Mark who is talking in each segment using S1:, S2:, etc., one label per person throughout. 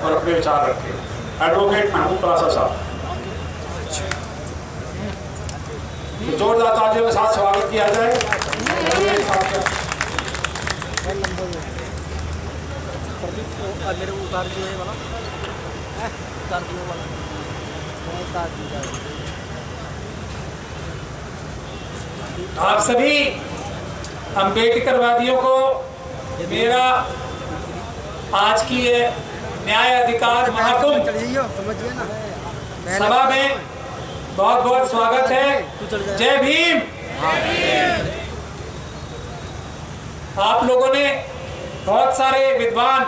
S1: और अपने विचार रखें। एडवोकेट महमूद परासा साहब, तो जोरदार तालियों के साथ स्वागत किया जाए। आप सभी अम्बेडकरवादियों को मेरा आज की ये न्याय अधिकार महाकुंभ सभा में बहुत बहुत स्वागत है। जय भीम। आप लोगों ने बहुत सारे विद्वान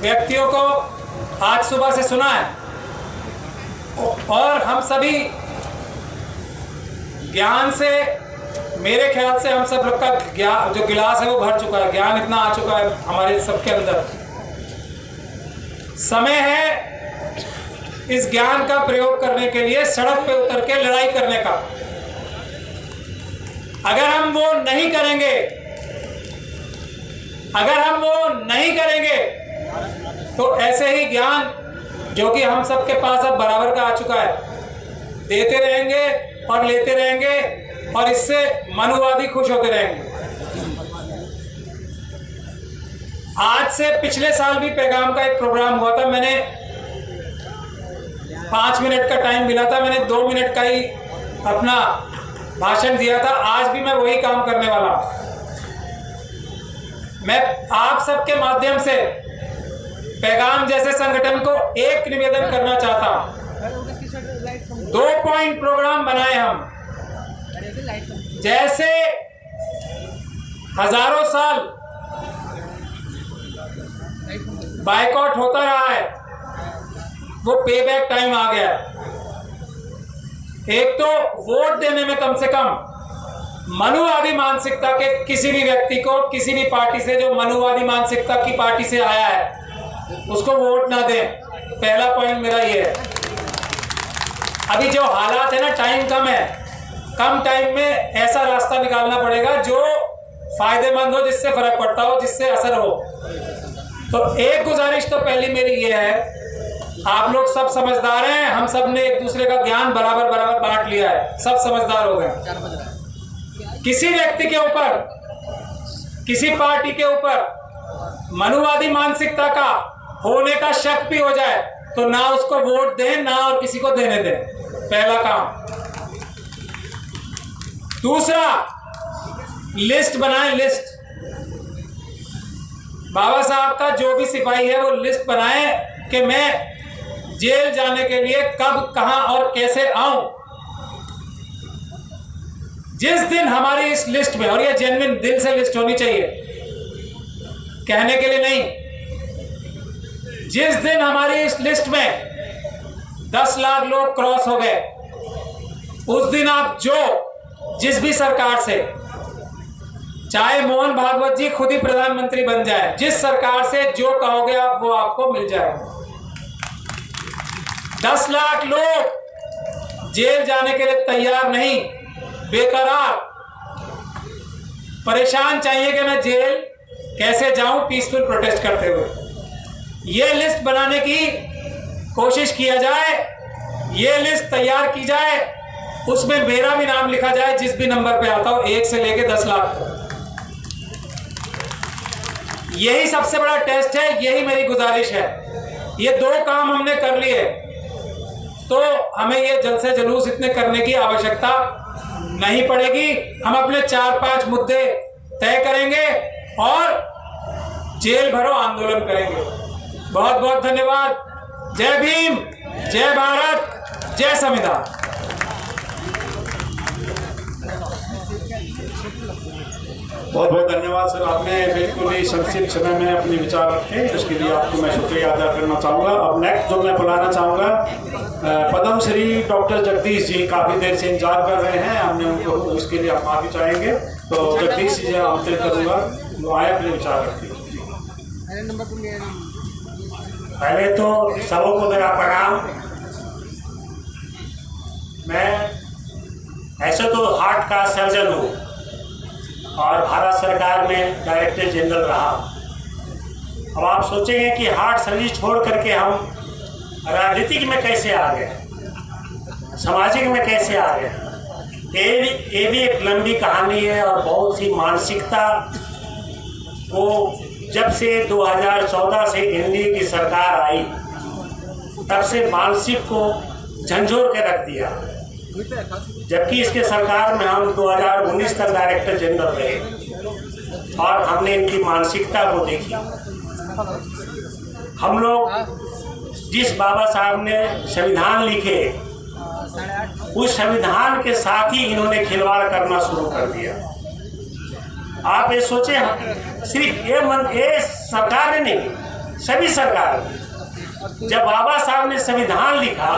S1: व्यक्तियों को आज सुबह से सुना है और हम सभी ज्ञान से, मेरे ख्याल से हम सब लोग का ज्ञान जो गिलास है वो भर चुका है, ज्ञान इतना आ चुका है हमारे सबके अंदर। समय है इस ज्ञान का प्रयोग करने के लिए सड़क पे उतर के लड़ाई करने का। अगर हम वो नहीं करेंगे तो ऐसे ही ज्ञान जो कि हम सबके पास अब बराबर का आ चुका है, देते रहेंगे और लेते रहेंगे और इससे मनुवादी खुश होते रहेंगे। आज से पिछले साल भी पैगाम का एक प्रोग्राम हुआ था, मैंने 5 मिनट का टाइम मिला था, मैंने 2 मिनट का ही अपना भाषण दिया था। आज भी मैं वही काम करने वाला हूं। मैं आप सबके माध्यम से पैगाम जैसे संगठन को एक निवेदन करना चाहता हूं। 2 पॉइंट प्रोग्राम बनाए हम। जैसे हजारों साल बायकॉट होता रहा है, वो पे बैक टाइम आ गया है। एक तो वोट देने में कम से कम मनुवादी मानसिकता के किसी भी व्यक्ति को, किसी भी पार्टी से जो मनुवादी मानसिकता की पार्टी से आया है, उसको वोट ना दें। पहला पॉइंट मेरा ये है। अभी जो हालात है ना, टाइम कम है, कम टाइम में ऐसा रास्ता निकालना पड़ेगा जो फायदेमंद हो, जिससे फर्क पड़ता हो, जिससे असर हो। तो एक गुजारिश तो पहली मेरी ये है, आप लोग सब समझदार हैं, हम सब ने एक दूसरे का ज्ञान बराबर बराबर बांट लिया है, सब समझदार हो गए। किसी व्यक्ति के ऊपर, किसी पार्टी के ऊपर मनुवादी मानसिकता का होने का शक भी हो जाए तो ना उसको वोट दें, ना और किसी को देने दें। पहला काम। दूसरा, लिस्ट बनाएं, लिस्ट। बाबा साहब का जो भी सिपाही है वो लिस्ट बनाए कि मैं जेल जाने के लिए कब, कहां और कैसे आऊं। जिस दिन हमारी इस लिस्ट में, और ये जेन्युइन दिल से लिस्ट होनी चाहिए, कहने के लिए नहीं, जिस दिन हमारी इस लिस्ट में 10 लाख लोग क्रॉस हो गए, उस दिन आप जिस भी सरकार से, चाहे मोहन भागवत जी खुद ही प्रधानमंत्री बन जाए, जिस सरकार से जो कहोगे आप वो आपको मिल जाएगा। 10 लाख लोग जेल जाने के लिए तैयार नहीं, बेकरार, परेशान चाहिए कि मैं जेल कैसे जाऊं पीसफुल प्रोटेस्ट करते हुए। ये लिस्ट बनाने की कोशिश किया जाए, ये लिस्ट तैयार की जाए, उसमें मेरा भी नाम लिखा जाए जिस भी नंबर पे आता हो, 1 से लेके 10 लाख। यही सबसे बड़ा टेस्ट है, यही मेरी गुजारिश है। ये 2 काम हमने कर लिए तो हमें ये जलसे जुलूस इतने करने की आवश्यकता नहीं पड़ेगी। हम अपने 4-5 मुद्दे तय करेंगे और जेल भरो आंदोलन करेंगे। बहुत बहुत धन्यवाद। जय भीम, जय भारत, जय संविधान।
S2: बहुत बहुत धन्यवाद सर, आपने बिल्कुल ही संक्षिप्त समय में अपने विचार रखे, इसके लिए आपको मैं शुक्रिया अदा करना चाहूँगा। अब नेक्स्ट जो मैं बुलाना चाहूँगा, पद्म श्री डॉक्टर जगदीश जी काफ़ी देर से इंतजार कर रहे हैं, हमने उनको उसके लिए आप माफ़ी चाहेंगे। तो जगदीश जी आमंत्रित करूँगा, वो आए अपने विचार रखिए।
S3: पहले तो सबों को मेरा प्रणाम। मैं ऐसे तो हार्ट का सर्जन हूँ और भारत सरकार में डायरेक्टर जनरल रहा। अब आप सोचेंगे कि हार्ट सर्जरी छोड़ करके हम राजनीतिक में कैसे आ गए, सामाजिक में कैसे आ गए। ये भी एक लंबी कहानी है और बहुत सी मानसिकता को जब से 2014 से एनडीए की सरकार आई तब से मानसिक को झंझोर के रख दिया। जबकि इसके सरकार में हम 2019 तक डायरेक्टर जनरल रहे और हमने इनकी मानसिकता को देखी। हम लोग जिस बाबा साहब ने संविधान लिखे उस संविधान के साथ ही इन्होंने खिलवाड़ करना शुरू कर दिया। आप ये सोचे, सिर्फ ये सरकार ने नहीं, सभी सरकार, जब बाबा साहब ने संविधान लिखा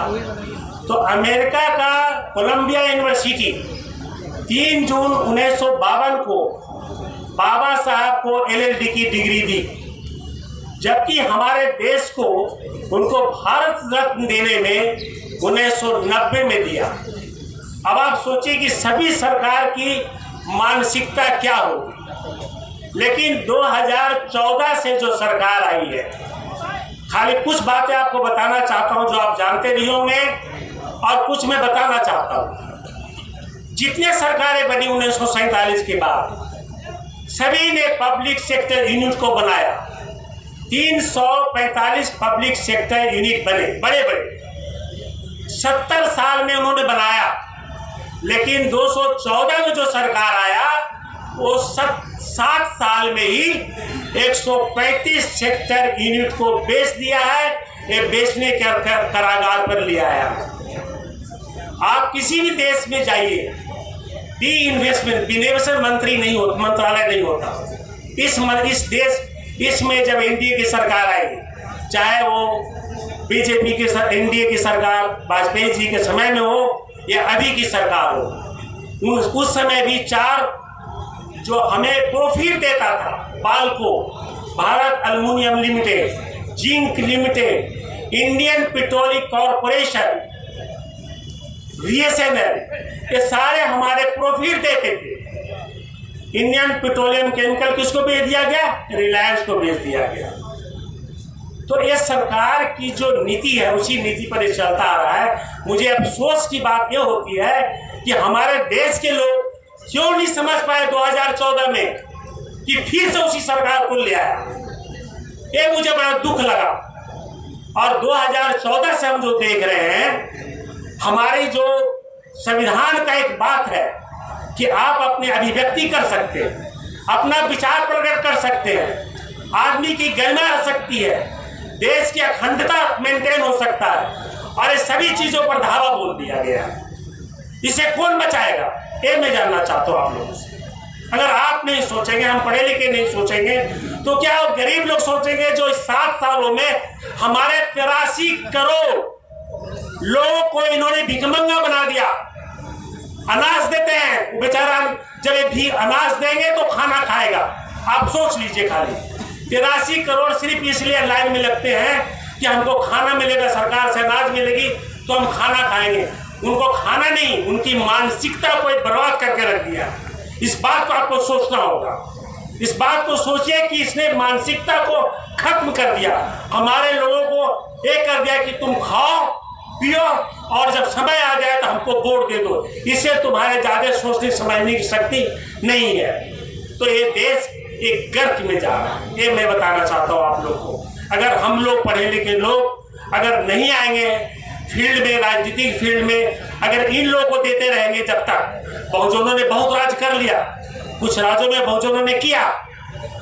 S3: तो अमेरिका का कोलंबिया यूनिवर्सिटी 3 जून 1952 को बाबा साहब को एलएलबी की डिग्री दी, जबकि हमारे देश को उनको भारत रत्न देने में 1990 में दिया। अब आप सोचिए कि सभी सरकार की मानसिकता क्या होगी। लेकिन 2014 से जो सरकार आई है, खाली कुछ बातें आपको बताना चाहता हूं जो आप जानते भी होंगे और कुछ मैं बताना चाहता हूं। जितने सरकारें बनी 1947 के बाद सभी ने पब्लिक सेक्टर यूनिट को बनाया। 345 पब्लिक सेक्टर यूनिट बने, बड़े बड़े 70 साल में उन्होंने बनाया। लेकिन 214 में जो सरकार आया वो 60 साल में ही 135 सेक्टर यूनिट को बेच दिया है। ये बेचने के करागार पर ले आया। आप किसी भी देश में जाइए, डी इन्वेस्टमेंट विनिवेशन मंत्री नहीं होता, मंत्रालय नहीं होता। इसमें जब एनडीए की सरकार आई, चाहे वो बीजेपी की एनडीए की सरकार वाजपेयी जी के समय में हो या अभी की सरकार हो, उस समय भी 4 जो हमें प्रॉफिट देता था, Balco, Bharat aluminium limited, zinc limited, Indian petroleum corporation, BSNL, ये सारे हमारे प्रॉफिट देते थे। इंडियन पेट्रोलियम केमिकल किसको बेच दिया गया? रिलायंस को बेच दिया गया। तो ये सरकार की जो नीति है उसी नीति पर ये चलता आ रहा है। मुझे अफसोस की बात ये होती है कि हमारे देश के लोग क्यों नहीं समझ पाए 2014 में कि फिर से उसी सरकार को ले आया। ये मुझे बड़ा दुख लगा। और 2014 से हम जो देख रहे हैं, हमारी जो संविधान का एक बात है कि आप अपनी अभिव्यक्ति कर सकते हैं, अपना विचार प्रकट कर सकते हैं, आदमी की गरिमा रह सकती है, देश की अखंडता मेंटेन हो सकता है, और ये सभी चीजों पर धावा बोल दिया गया है। इसे कौन बचाएगा? ये मैं जानना चाहता हूं आप लोगों से। अगर आप नहीं सोचेंगे, हम पढ़े लिखे नहीं सोचेंगे, तो क्या गरीब लोग सोचेंगे जो इस 7 सालों में हमारे 83 करोड़ लोगों को इन्होंने भिखमंगा बना दिया। अनाज देते हैं, बेचारा जब भी अनाज देंगे तो खाना खाएगा। आप सोच लीजिए, खाली 83 करोड़ सिर्फ इसलिए लाइन में लगते हैं कि हमको खाना मिलेगा, सरकार से अनाज मिलेगी तो हम खाना खाएंगे। उनको खाना नहीं, उनकी मानसिकता को बर्बाद करके रख दिया। इस बात को आपको सोचना होगा। इस बात को सोचिए कि इसने मानसिकता को खत्म कर दिया। हमारे लोगों को ये कर दिया कि तुम खाओ पियो और जब समय आ जाए तो हमको वोट दे दो। इसे तुम्हारे ज्यादा सोचने समझने की शक्ति नहीं है। तो ये देश एक गर्त में जा रहा है। ये मैं बताना चाहता हूँ आप लोग को। अगर हम लोग पढ़े लिखे लोग अगर नहीं आएंगे फील्ड में, राजनीतिक फील्ड में, अगर इन लोगों को देते रहेंगे जब तक, बहुजनों ने बहुत राज कर लिया, कुछ राज्यों में बहुजनों ने किया,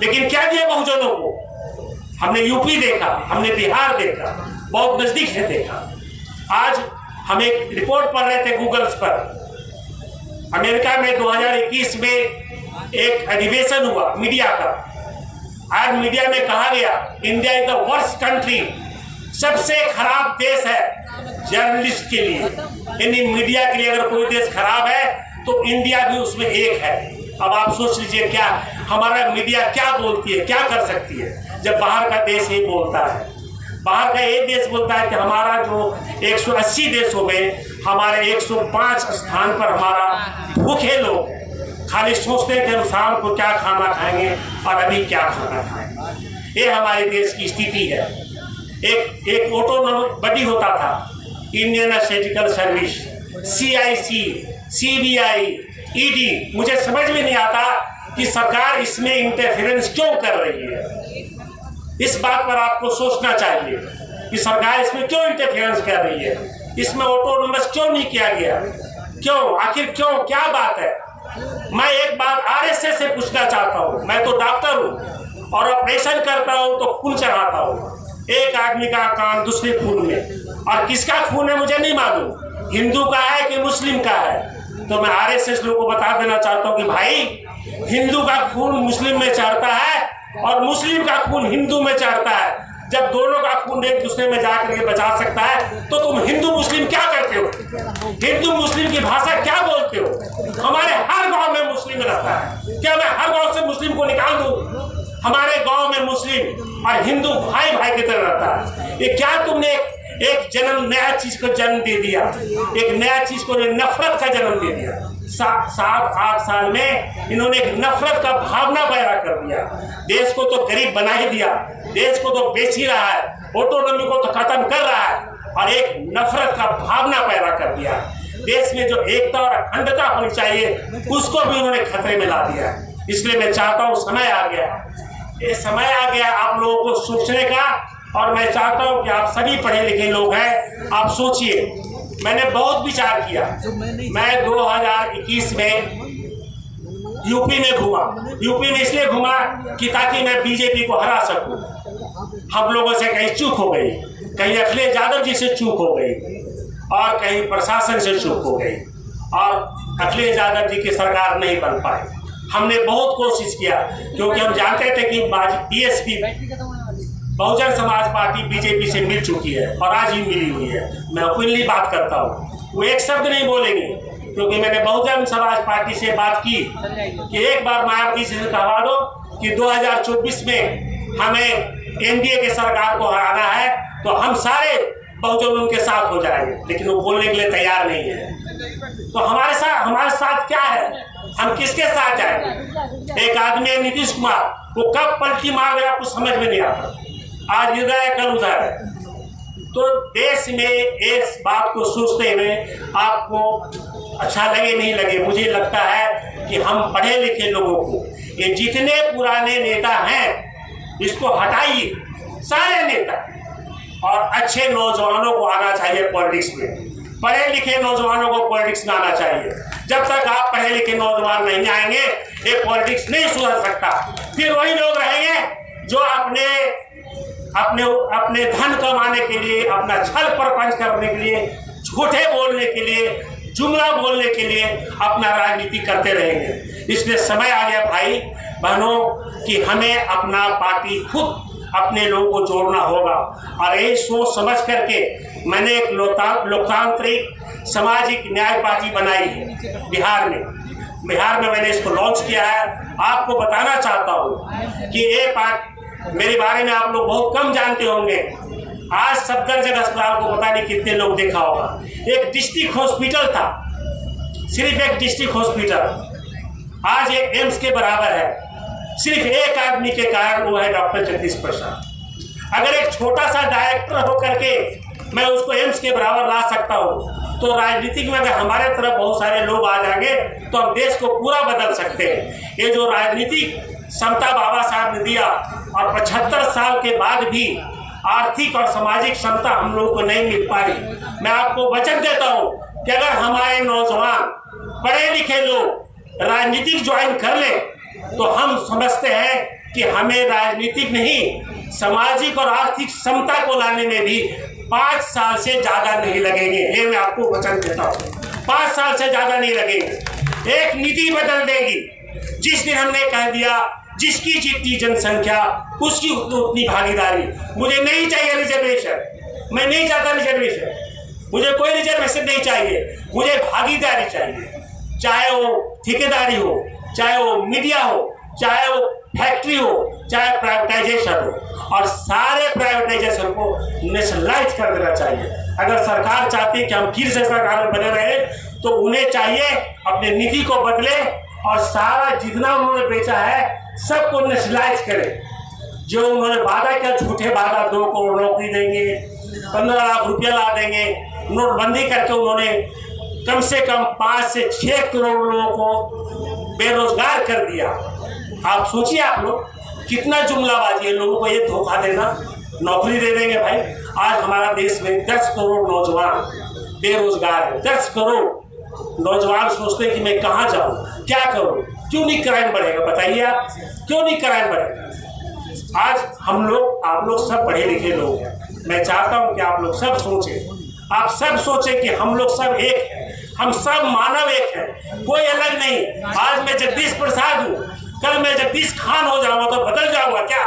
S3: लेकिन क्या दिया बहुजनों को? हमने यूपी देखा, हमने बिहार देखा, बहुत नजदीक से देखा। आज हम एक रिपोर्ट पढ़ रहे थे गूगल्स पर, अमेरिका में 2021 में एक अधिवेशन हुआ मीडिया का। आज मीडिया में कहा गया India is the worst country, सबसे खराब देश है जर्नलिस्ट के लिए। यानी मीडिया के लिए अगर कोई देश खराब है तो इंडिया भी उसमें एक है। अब आप सोच लीजिए क्या हमारा मीडिया क्या बोलती है, क्या कर सकती है जब बाहर का देश ही बोलता है। बाहर का एक देश बोलता है कि हमारा जो 180 देशों में हमारे 105 स्थान पर हमारा भूखे लोग खाली सोचते हैं कि हम शाम को क्या खाना खाएंगे और अभी क्या खाना खाएंगे। ये हमारे देश की स्थिति है। एक ऑटोनॉमस बॉडी होता था, Indian statistical service, CIC, CBI, ED। मुझे समझ में नहीं आता कि सरकार इसमें इंटरफेरेंस क्यों कर रही है। इस बात पर आपको सोचना चाहिए कि सरकार इसमें क्यों इंटरफेरेंस कर रही है, इसमें ऑटोनॉमस क्यों नहीं किया गया, क्यों, आखिर क्यों, क्या बात है। मैं एक बात RSS से पूछना चाहता हूँ। मैं तो डॉक्टर हूँ और ऑपरेशन करता हूँ तो खून चढ़ाता हूँ, एक आदमी का कान दूसरे खून में, और किसका खून है मुझे नहीं मालूम, हिंदू का है कि मुस्लिम का है। तो मैं RSS लोगों को बता देना चाहता हूँ कि भाई, हिंदू का खून मुस्लिम में चढ़ता है और मुस्लिम का खून हिंदू में चढ़ता है। जब दोनों का खून एक दूसरे में जाकर के बचा सकता है तो तुम हिंदू मुस्लिम क्या करते हो, हिंदू मुस्लिम की भाषा क्या बोलते हो। हमारे हर गांव में मुस्लिम रहता है, क्या मैं हर गांव से मुस्लिम को निकाल दूं? हमारे गांव में मुस्लिम और हिंदू भाई भाई की तरह रहता है। ये क्या तुमने एक जन्म, नया चीज को जन्म दे दिया, एक नया चीज को नफरत का जन्म दे दिया। 7-8 साल में इन्होंने एक नफरत का भावना पैदा कर दिया। देश को तो गरीब बना ही दिया, देश को तो बेच ही रहा है, ऑटोनॉमी को तो खत्म कर रहा है, और एक नफरत का भावना पैदा कर दिया। देश में जो एकता और अखंडता होनी चाहिए उसको भी उन्होंने खतरे में ला दिया। इसलिए मैं चाहता हूँ, समय आ गया, ये समय आ गया आप लोगों को सोचने का। और मैं चाहता हूँ कि आप सभी पढ़े लिखे लोग हैं, आप सोचिए। मैंने बहुत विचार किया। मैं 2021 में यूपी में घूमा। यूपी में इसलिए घूमा कि ताकि मैं बीजेपी को हरा सकूं। हम लोगों से कहीं चूक हो गई, कहीं अखिलेश यादव जी से चूक हो गई, और कहीं प्रशासन से चूक हो गई, और अखिलेश यादव जी की सरकार नहीं बन पाई। हमने बहुत कोशिश किया, क्योंकि हम जानते थे कि BSP, Bahujan Samaj party, BJP से मिल चुकी है और आज ही मिली हुई है। मैं ओपनली बात करता हूँ, वो एक शब्द नहीं बोलेंगे, क्योंकि मैंने बहुजन समाज पार्टी से बात की कि एक बार मायावती से कहवा दो कि 2024 में हमें NDA के सरकार को हराना है तो हम सारे बहुजन उनके साथ हो जाएंगे, लेकिन वो बोलने के लिए तैयार नहीं है। तो हमारे साथ क्या है, हम किसके साथ जाएंगे? एक आदमी है नीतीश कुमार, वो कब पलटी मार गया कुछ समझ में नहीं आता, आज इधर है कल उधर है। तो देश में इस बात को सोचते हुए आपको अच्छा लगे नहीं लगे, मुझे लगता है कि हम पढ़े लिखे लोगों को, ये जितने पुराने नेता हैं इसको हटाइए, सारे नेता, और अच्छे नौजवानों को आना चाहिए पॉलिटिक्स में। पढ़े लिखे नौजवानों को पॉलिटिक्स में आना चाहिए। जब तक आप पढ़े लिखे नौजवान नहीं आएंगे ये पॉलिटिक्स नहीं सुधर सकता। फिर वही लोग रहेंगे जो अपने धन कमाने के लिए, अपना छल प्रपंच करने के लिए, झूठे बोलने के लिए, जुमला बोलने के लिए अपना राजनीति करते रहेंगे। इसलिए समय आ गया भाई बहनों कि हमें अपना पार्टी खुद अपने लोगों को जोड़ना होगा। और यही सोच समझ करके मैंने एक लोकतांत्रिक सामाजिक न्याय पार्टी बनाई है बिहार में मैंने इसको लॉन्च किया है। आपको बताना चाहता हूँ कि ये पार्टी, मेरे बारे में आप लोग बहुत कम जानते होंगे। आज सफदरजंग अस्पताल को पता नहीं कितने लोग देखा होगा। एक डिस्ट्रिक्ट हॉस्पिटल था, सिर्फ एक डिस्ट्रिक्ट हॉस्पिटल आज एक एम्स के बराबर है। सिर्फ एक आदमी के कारण, वो है डॉक्टर जगदीश प्रसाद। अगर एक छोटा सा डायरेक्टर होकर के मैं उसको एम्स के बराबर ला सकता हूँ, तो राजनीतिक में अगर हमारे तरफ बहुत सारे लोग आ जाएंगे तो हम देश को पूरा बदल सकते हैं। ये जो राजनीतिक समता बाबा साहब ने दिया, और 75 साल के बाद भी आर्थिक और सामाजिक समता हम लोगों को नहीं मिल पाई। मैं आपको वचन देता हूँ कि अगर हमारे नौजवान पढ़े लिखे लोग राजनीतिक ज्वाइन कर ले तो हम समझते हैं कि हमें राजनीतिक नहीं, सामाजिक और आर्थिक समता को लाने में भी 5 साल से ज़्यादा नहीं लगेंगे। ये मैं आपको वचन देता हूँ, 5 साल से ज़्यादा नहीं लगेंगे। एक नीति बदल देगी। जिस दिन हमने कह दिया जिसकी जितनी जनसंख्या उसकी उतनी भागीदारी। मुझे नहीं चाहिए रिजर्वेशन, मैं नहीं चाहता रिजर्वेशन, मुझे कोई रिजर्वेशन नहीं चाहिए, मुझे भागीदारी चाहिए। चाहे वो ठेकेदारी हो, चाहे वो मीडिया हो, चाहे वो फैक्ट्री हो, चाहे प्राइवेटाइजेशन हो, और सारे प्राइवेटाइजेशन को नेशनलाइज कर देना चाहिए। अगर सरकार चाहती है कि हम फिर से सरकार में बने रहे तो उन्हें चाहिए अपने नीति को बदले और सारा जितना उन्होंने बेचा है सबको नेशनलाइज करें। जो उन्होंने वादा किया, झूठे वादा, 2 करोड़ नौकरी देंगे, 15 लाख रुपया ला देंगे, नोटबंदी करके उन्होंने कम से कम 5 से 6 करोड़ लोगों को बेरोजगार कर दिया। आप सोचिए, आप लोग कितना जुमलाबाजी है, लोगों को ये धोखा देना, नौकरी दे देंगे भाई। आज हमारा देश में 10 करोड़ नौजवान बेरोजगार है। 10 करोड़ नौजवान सोचते हैं कि मैं कहाँ जाऊँ, क्या करूँ, क्यों नहीं क्राइम बढ़ेगा? बताइए आप, क्यों नहीं क्राइम बढ़ेगा? आज हम लोग, आप लोग सब पढ़े लिखे लोग हैं। मैं चाहता हूँ कि आप लोग सब सोचें, आप सब सोचें कि हम लोग सब एक हैं, हम सब मानव एक हैं, कोई अलग नहीं। आज मैं जगदीश प्रसाद हूँ, कल मैं जगदीश खान हो जाऊंगा तो बदल जाऊंगा क्या?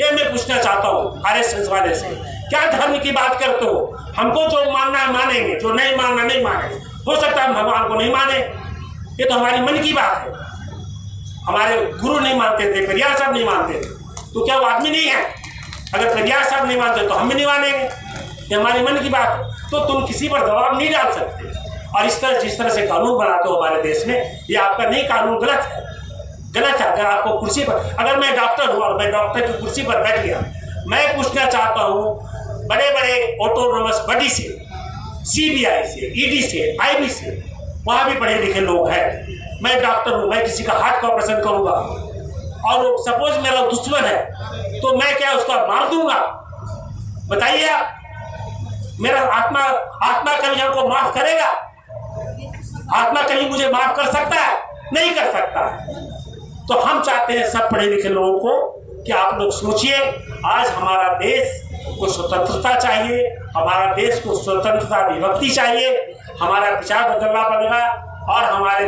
S3: ये मैं पूछना चाहता हूँ RSS वाले से। क्या धर्म की बात करते हो? हमको जो मानना है मानेंगे, जो नहीं मानना नहीं मानेंगे। हो सकता है हम भगवान को नहीं माने, ये तो हमारी मन की बात है। हमारे गुरु नहीं मानते थे, पेरियार साहब नहीं मानते थे, तो क्या वो आदमी नहीं है? अगर पेरियार साहब नहीं मानते तो हम भी नहीं मानेंगे, ये हमारी मन की बात है। तो तुम किसी पर दबाव नहीं डाल सकते। और इस तरह जिस तरह से कानून बनाते हो हमारे देश में, ये आपका नहीं, कानून गलत है, गलत है। अगर आपको कुर्सी पर, अगर मैं डॉक्टर हूँ और मैं डॉक्टर की कुर्सी पर बैठ गया, मैं पूछना चाहता हूँ बड़े बड़े ऑटोनोमस बॉडी से, CBI से, ED से, IB से, वहाँ भी पढ़े लिखे लोग हैं। मैं डॉक्टर हूँ, मैं किसी का हार्ट का ऑपरेशन करूँगा और सपोज मेरा दुश्मन है तो मैं क्या उसका मार दूंगा? बताइए आप, मेरा आत्मा कभी हमको माफ करेगा? आत्मा कहीं मुझे माफ कर सकता है? नहीं कर सकता। तो हम चाहते हैं सब पढ़े लिखे लोगों को कि आप लोग सोचिए, आज हमारा देश को स्वतंत्रता चाहिए, हमारा देश को स्वतंत्रता विभक्ति चाहिए, हमारा विचार बदलना पड़ेगा और हमारे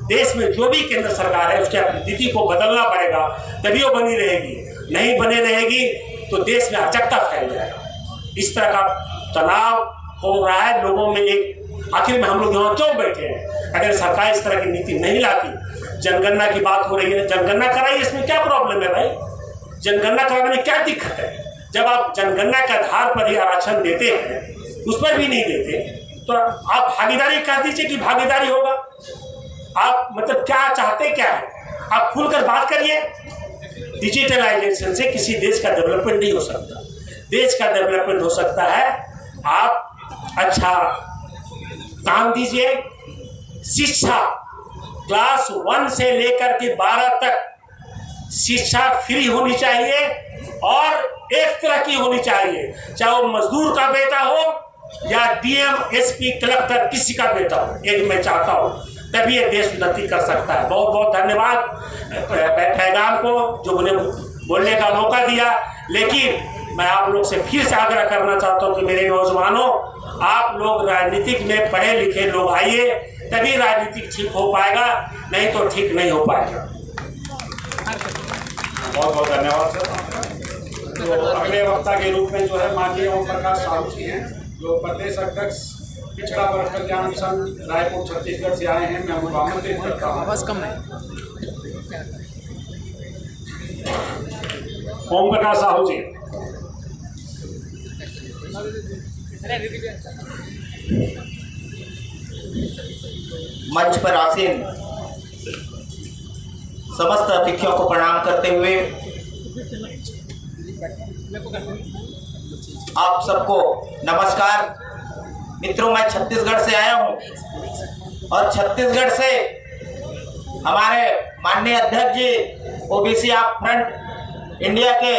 S3: देश में जो भी केंद्र सरकार है उसके नीति को बदलना पड़ेगा, तभी वो बनी रहेगी। नहीं बने रहेगी तो देश में अराजकता फैल जाएगा। इस तरह का तनाव हो रहा है लोगों में। एक आखिर में हम लोग यहाँ क्यों बैठे हैं? अगर सरकार इस तरह की नीति नहीं लाती, जनगणना की बात हो रही है, जनगणना कराइए, इसमें क्या प्रॉब्लम है भाई? जनगणना कराने में क्या दिक्कत है? जब आप जनगणना के आधार पर ही आरक्षण देते हैं, उस पर भी नहीं देते, तो आप भागीदारी कर दीजिए कि भागीदारी होगा। आप मतलब क्या चाहते क्या है? आप खुलकर बात करिए। डिजिटलाइजेशन से किसी देश का डेवलपमेंट नहीं हो सकता। देश का डेवलपमेंट हो सकता है आप अच्छा काम दीजिए। शिक्षा क्लास 1 से लेकर के 12 तक शिक्षा फ्री होनी चाहिए और एक तरह की होनी चाहिए, चाहे वो मजदूर का बेटा हो या DM, SP, कलेक्टर, किसी का बेटा हो। एक मैं चाहता हूँ, तभी ये देश उन्नति कर सकता है। बहुत बहुत धन्यवाद पैगाम को जो मुझे बोलने का मौका दिया। लेकिन मैं आप लोग से फिर से आग्रह करना चाहता हूँ कि मेरे नौजवानों, आप लोग राजनीतिक में पढ़े लिखे लोग आइए, तभी राजनीतिक ठीक हो पाएगा, नहीं तो ठीक नहीं हो पाएगा।
S2: बहुत बहुत धन्यवाद सर। तो अगले वक्ता के रूप में जो है माननीय ओम प्रकाश साहू जी हैं, जो प्रदेश अध्यक्ष पिछड़ा वर्ग कल्याण मिशन रायपुर छत्तीसगढ़ से आए हैं। मैं उनको आमंत्रित करता हूँ।
S4: बस कम है।
S2: ओम प्रकाश साहू जी।
S4: मंच पर आसीन समस्त अतिथियों को प्रणाम करते हुए आप सबको नमस्कार। मित्रों, मैं छत्तीसगढ़ से आया हूं और छत्तीसगढ़ से हमारे माननीय अध्यक्ष जी OBC ऑफ फ्रंट इंडिया के